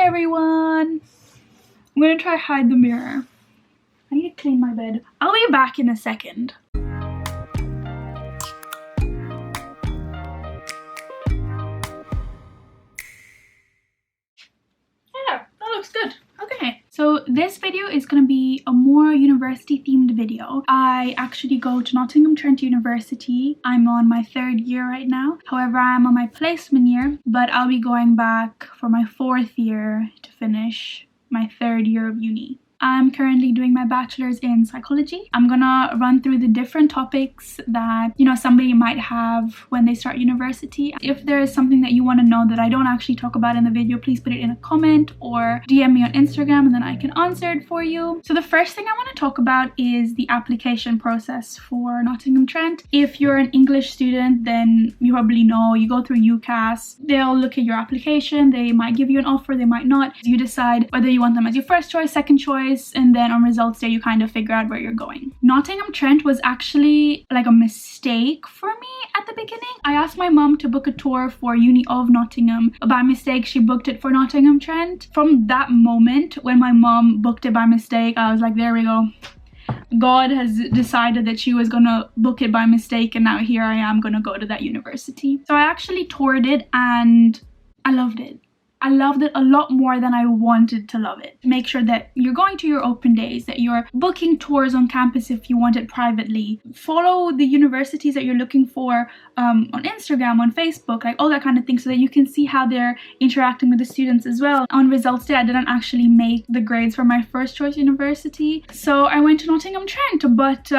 everyone! I'm gonna try hide the mirror. I need to clean my bed. I'll be back in a second. Yeah, that looks good. Okay. So this video is going to be a more university themed video. I actually go to Nottingham Trent University. I'm on my 3rd year right now. However, I'm on my placement year, but I'll be going back for my 4th year to finish my 3rd year of uni. I'm currently doing my bachelor's in psychology. I'm gonna run through the different topics that, somebody might have when they start university. If there is something that you want to know that I don't actually talk about in the video, please put it in a comment or DM me on Instagram and then I can answer it for you. So the first thing I want to talk about is the application process for Nottingham Trent. If you're an English student, then you probably know you go through UCAS. They'll look at your application. They might give you an offer, they might not. You decide whether you want them as your first choice, second choice, and then on results day you kind of figure out where you're going. Nottingham Trent was actually like a mistake for me at the beginning. I asked my mum to book a tour for Uni of Nottingham. By mistake, she booked it for Nottingham Trent. From that moment, when my mum booked it by mistake, I was like, there we go. God has decided that she was gonna book it by mistake, and now here I am gonna go to that university. So I actually toured it and I loved it. I loved it a lot more than I wanted to love it. Make sure that you're going to your open days, that you're booking tours on campus if you want it privately. Follow the universities that you're looking for on Instagram, on Facebook, like all that kind of thing, so that you can see how they're interacting with the students as well. On results day, I didn't actually make the grades for my first choice university, so I went to Nottingham Trent, but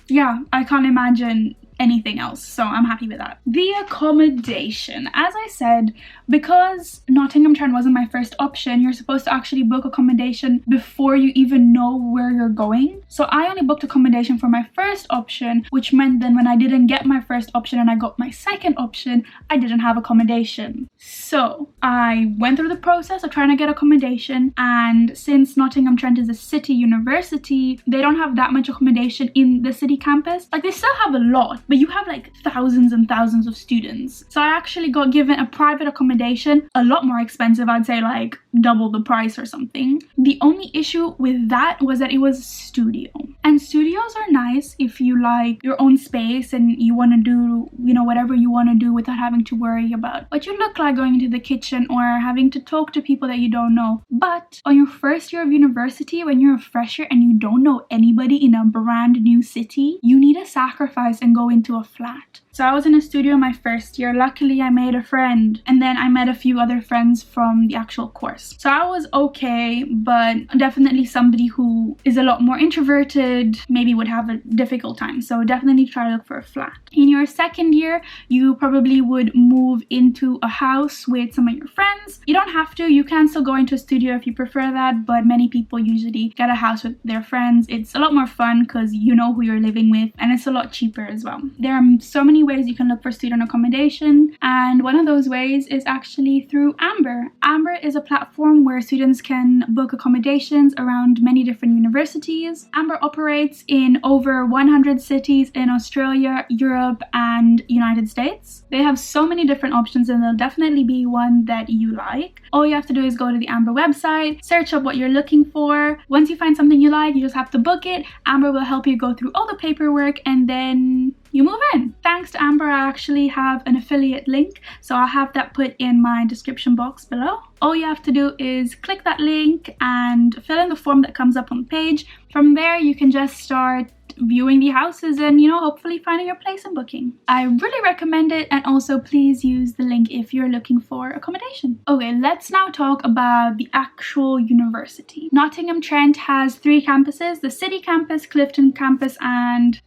yeah, I can't imagine anything else, so I'm happy with that. The accommodation, as I said, because Nottingham Trent wasn't my first option, you're supposed to actually book accommodation before you even know where you're going. So I only booked accommodation for my first option, which meant then when I didn't get my first option and I got my second option, I didn't have accommodation. So I went through the process of trying to get accommodation, and since Nottingham Trent is a city university, they don't have that much accommodation in the city campus. Like, they still have a lot, but you have like thousands and thousands of students. So I actually got given a private accommodation, a lot more expensive, I'd say like double the price or something. The only issue with that was that it was a studio. And studios are nice if you like your own space and you want to do, whatever you want to do without having to worry about what you look like going into the kitchen or having to talk to people that you don't know. But on your first year of university, when you're a fresher and you don't know anybody in a brand new city, you need to sacrifice and go into a flat. So I was in a studio my first year. Luckily, I made a friend, and then I met a few other friends from the actual course. So I was okay, but definitely somebody who is a lot more introverted maybe would have a difficult time. So definitely try to look for a flat. In your second year, you probably would move into a house with some of your friends. You don't have to. You can still go into a studio if you prefer that, but many people usually get a house with their friends. It's a lot more fun because you know who you're living with, and it's a lot cheaper as well. There are so many ways you can look for student accommodation, and one of those ways is actually through Amber. Amber is a platform where students can book accommodations around many different universities. Amber operates in over 100 cities in Australia, Europe, and United States. They have so many different options, and there'll definitely be one that you like. All you have to do is go to the Amber website, search up what you're looking for. Once you find something you like, you just have to book it. Amber will help you go through all the paperwork, and then you move in. Thanks to Amber, I actually have an affiliate link, so I'll have that put in my description box below. All you have to do is click that link and fill in the form that comes up on the page. From there, you can just start viewing the houses and, hopefully finding your place and booking. I really recommend it, and also please use the link if you're looking for accommodation. Okay, let's now talk about the actual university. Nottingham Trent has 3 campuses: the City Campus, Clifton Campus, and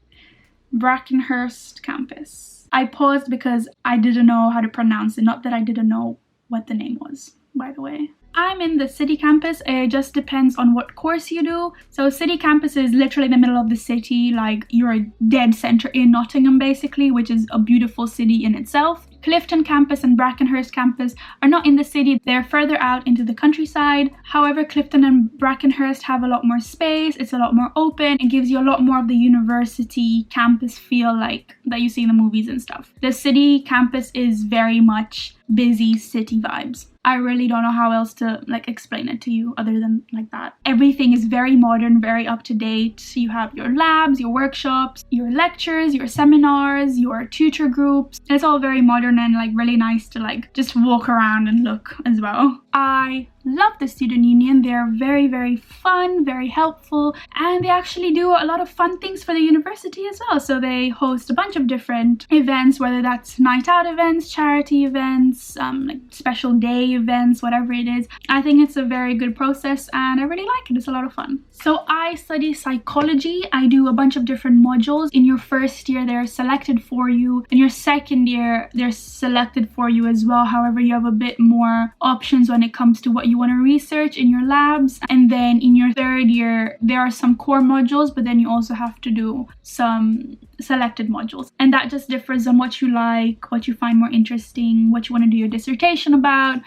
Brackenhurst Campus. I paused because I didn't know how to pronounce it, not that I didn't know what the name was, by the way. I'm in the City Campus. It just depends on what course you do. So City Campus is literally in the middle of the city, like you're a dead center in Nottingham basically, which is a beautiful city in itself. Clifton Campus and Brackenhurst Campus are not in the city, they're further out into the countryside. However, Clifton and Brackenhurst have a lot more space, it's a lot more open, it gives you a lot more of the university campus feel like that you see in the movies and stuff. The City Campus is very much busy city vibes. I really don't know how else to like explain it to you other than like that. Everything is very modern, very up to date. You have your labs, your workshops, your lectures, your seminars, your tutor groups. It's all very modern and like really nice to like just walk around and look as well. I love the student union. They're very, very fun, very helpful, and they actually do a lot of fun things for the university as well. So they host a bunch of different events, whether that's night out events, charity events, like special day events, whatever it is. I think it's a very good process and I really like it. It's a lot of fun. So I study psychology. I do a bunch of different modules. In your first year, they're selected for you. In your second year, they're selected for you as well. However, you have a bit more options when it comes to what you want to research in your labs. And then in your third year, there are some core modules, but then you also have to do some selected modules. And that just differs on what you like, what you find more interesting, what you want to do your dissertation about,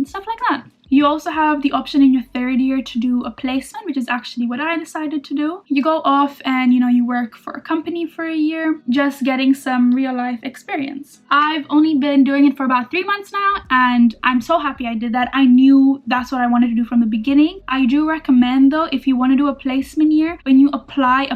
stuff like that. You also have the option in your third year to do a placement, which is actually what I decided to do. You go off and, you work for a company for a year, just getting some real life experience. I've only been doing it for about 3 months now, and I'm so happy I did that. I knew that's what I wanted to do from the beginning. I do recommend though, if you want to do a placement year, when you apply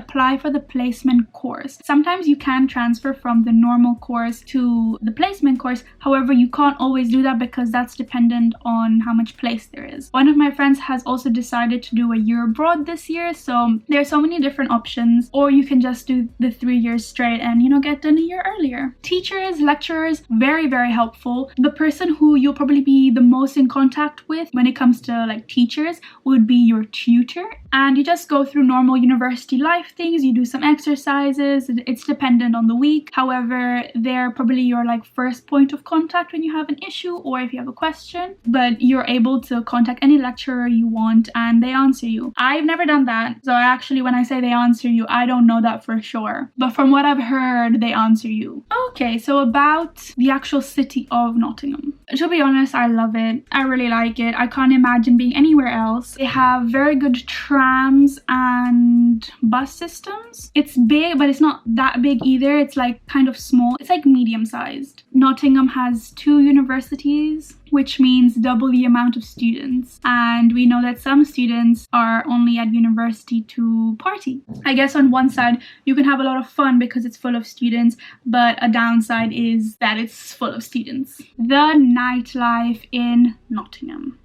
for the placement course. Sometimes you can transfer from the normal course to the placement course. However, you can't always do that because that's dependent on how much place there is. One of my friends has also decided to do a year abroad this year, so there's so many different options. Or you can just do the 3 years straight and get done a year earlier. Teachers, lecturers, very, very helpful. The person who you'll probably be the most in contact with when it comes to like teachers would be your tutor, and you just go through normal university life things. You do some exercises. It's dependent on the week. However, they're probably your like first point of contact when you have an issue or if you have a question, but you're able to contact any lecturer you want and they answer you. I've never done that, so actually when I say they answer you, I don't know that for sure, but from what I've heard, they answer you. Okay, so about the actual city of Nottingham. To be honest, I love it. I really like it. I can't imagine being anywhere else. They have very good trams and bus systems. It's big, but it's not that big either. It's like kind of small. It's like medium sized. Nottingham has 2 universities, which means double the amount of students. And we know that some students are only at university to party. I guess on one side, you can have a lot of fun because it's full of students, but a downside is that it's full of students. The nightlife in Nottingham.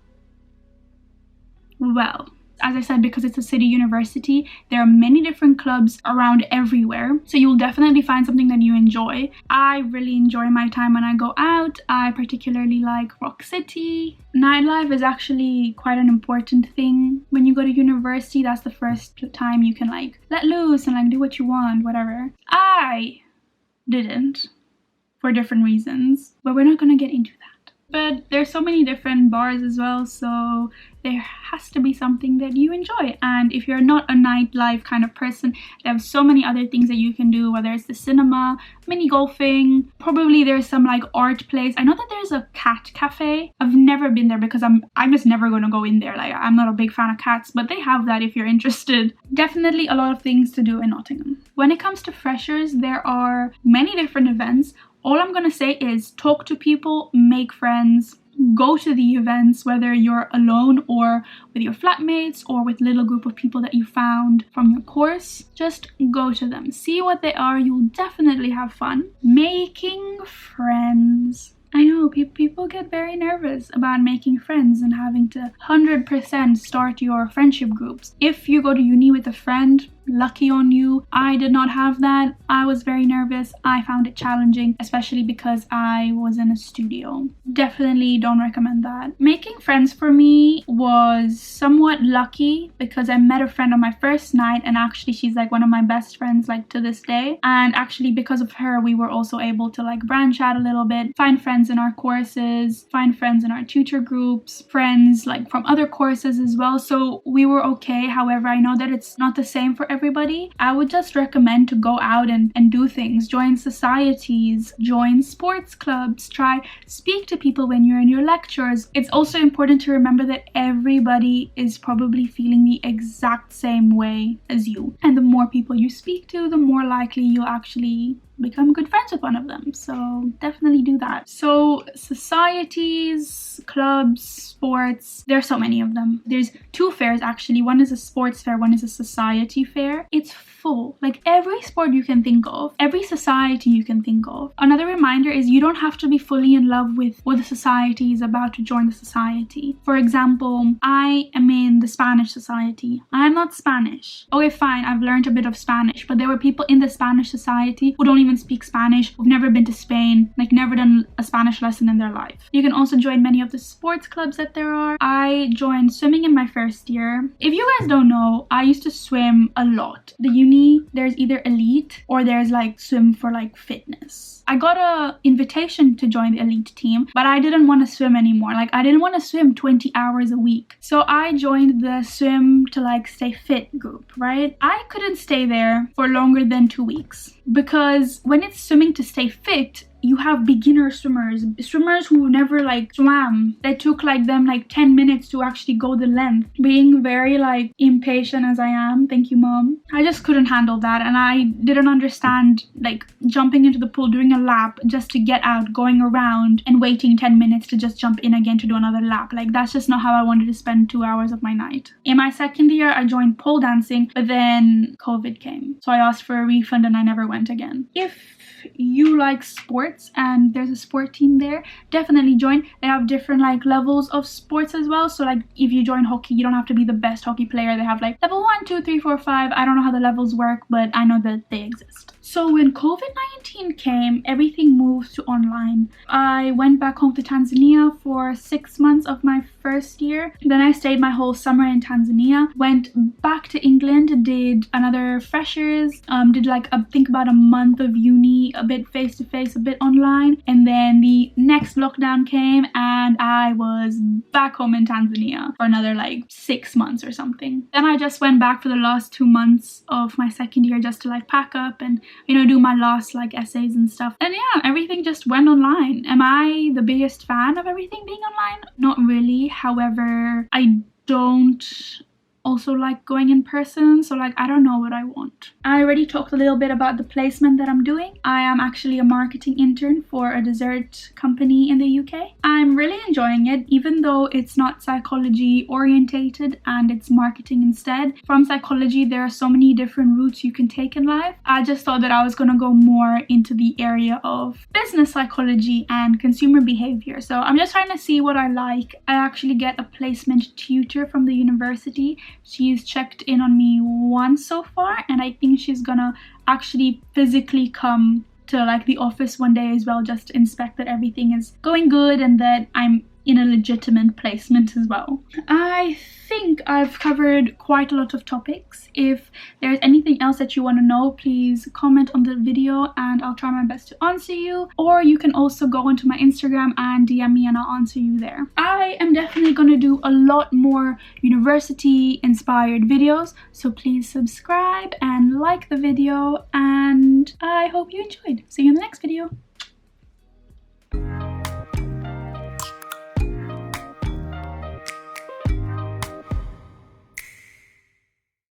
Well, as I said, because it's a city university, there are many different clubs around everywhere, so you'll definitely find something that you enjoy. I really enjoy my time when I go out. I particularly like Rock City. Nightlife is actually quite an important thing. When you go to university, that's the first time you can like let loose and like do what you want, whatever. I didn't, for different reasons, but we're not gonna get into that. But there's so many different bars as well, so there has to be something that you enjoy. And if you're not a nightlife kind of person, there have so many other things that you can do, whether it's the cinema, mini golfing, probably there's some like art place. I know that there's a cat cafe. I've never been there because I'm just never gonna go in there. Like, I'm not a big fan of cats, but they have that if you're interested. Definitely a lot of things to do in Nottingham. When it comes to freshers, there are many different events. All I'm gonna say is talk to people, make friends, go to the events, whether you're alone or with your flatmates or with a little group of people that you found from your course. Just go to them, see what they are. You'll definitely have fun. Making friends. I know people get very nervous about making friends and having to 100% start your friendship groups. If you go to uni with a friend, lucky on you. I did not have that. I was very nervous. I found it challenging, especially because I was in a studio. Definitely don't recommend that. Making friends for me was somewhat lucky because I met a friend on my first night, and actually she's like one of my best friends like to this day. And actually because of her, we were also able to like branch out a little bit, find friends in our courses, find friends in our tutor groups, friends like from other courses as well. So we were okay. However, I know that it's not the same for everybody. I would just recommend to go out and do things, join societies, join sports clubs, try speak to people when you're in your lectures. It's also important to remember that everybody is probably feeling the exact same way as you. And the more people you speak to, the more likely you'll actually become good friends with one of them. So definitely do that. So societies, clubs, sports, there's so many of them. There's 2 fairs actually. One is a sports fair, one is a society fair. It's full. Like every sport you can think of, every society you can think of. Another reminder is you don't have to be fully in love with what the society is about to join the society. For example, I am in the Spanish society. I'm not Spanish. Okay, fine, I've learned a bit of Spanish, but there were people in the Spanish society who don't even speak Spanish, who've never been to Spain, like never done a Spanish lesson in their life. You can also join many of the sports clubs that there are. I joined swimming in my first year. If you guys don't know, I used to swim a lot. The uni, there's either elite or there's like swim for like fitness. I got a invitation to join the elite team, but I didn't want to swim anymore. Like I didn't want to swim 20 hours a week. So I joined the swim to like stay fit group, right? I couldn't stay there for longer than 2 weeks because when it's swimming to stay fit, you have beginner swimmers who never like swam. That took like them like 10 minutes to actually go the length. Being very like impatient as I am, thank you mom, I just couldn't handle that, and I didn't understand like jumping into the pool, doing a lap just to get out, going around and waiting 10 minutes to just jump in again to do another lap. Like that's just not how I wanted to spend 2 hours of my night. In my second year I joined pole dancing, but then COVID came, so I asked for a refund and I never went again. If you like sports and there's a sport team there, definitely join. They have different like levels of sports as well. So like if you join hockey, you don't have to be the best hockey player. They have like level 1, 2, 3, 4, 5. I don't know how the levels work, but I know that they exist. So when COVID-19 came, everything moved to online. I went back home to Tanzania for 6 months of my first year. Then I stayed my whole summer in Tanzania, went back to England, did another freshers, did like I think about a month of uni, a bit face-to-face, a bit online, and then the next lockdown came and I was back home in Tanzania for another like 6 months or something. Then I just went back for the last 2 months of my second year just to like pack up and, you know, do my last like essays and stuff. And yeah, everything just went online. Am I the biggest fan of everything being online? Not really. However, I don't also like going in person, so like I don't know what I want. I already talked a little bit about the placement that I'm doing. I am actually a marketing intern for a dessert company in the UK. I'm really enjoying it, even though it's not psychology orientated and it's marketing instead. From psychology, there are so many different routes you can take in life. I just thought that I was gonna go more into the area of business psychology and consumer behavior. So I'm just trying to see what I like. I actually get a placement tutor from the university. She's checked in on me once so far, and I think she's gonna actually physically come to like the office one day as well, just to inspect that everything is going good and that I'm in a legitimate placement as well. I think I've covered quite a lot of topics. If there's anything else that you want to know, please comment on the video and I'll try my best to answer you. Or you can also go onto my Instagram and DM me and I'll answer you there. I am definitely going to do a lot more university inspired videos, so please subscribe and like the video, and I hope you enjoyed. See you in the next video.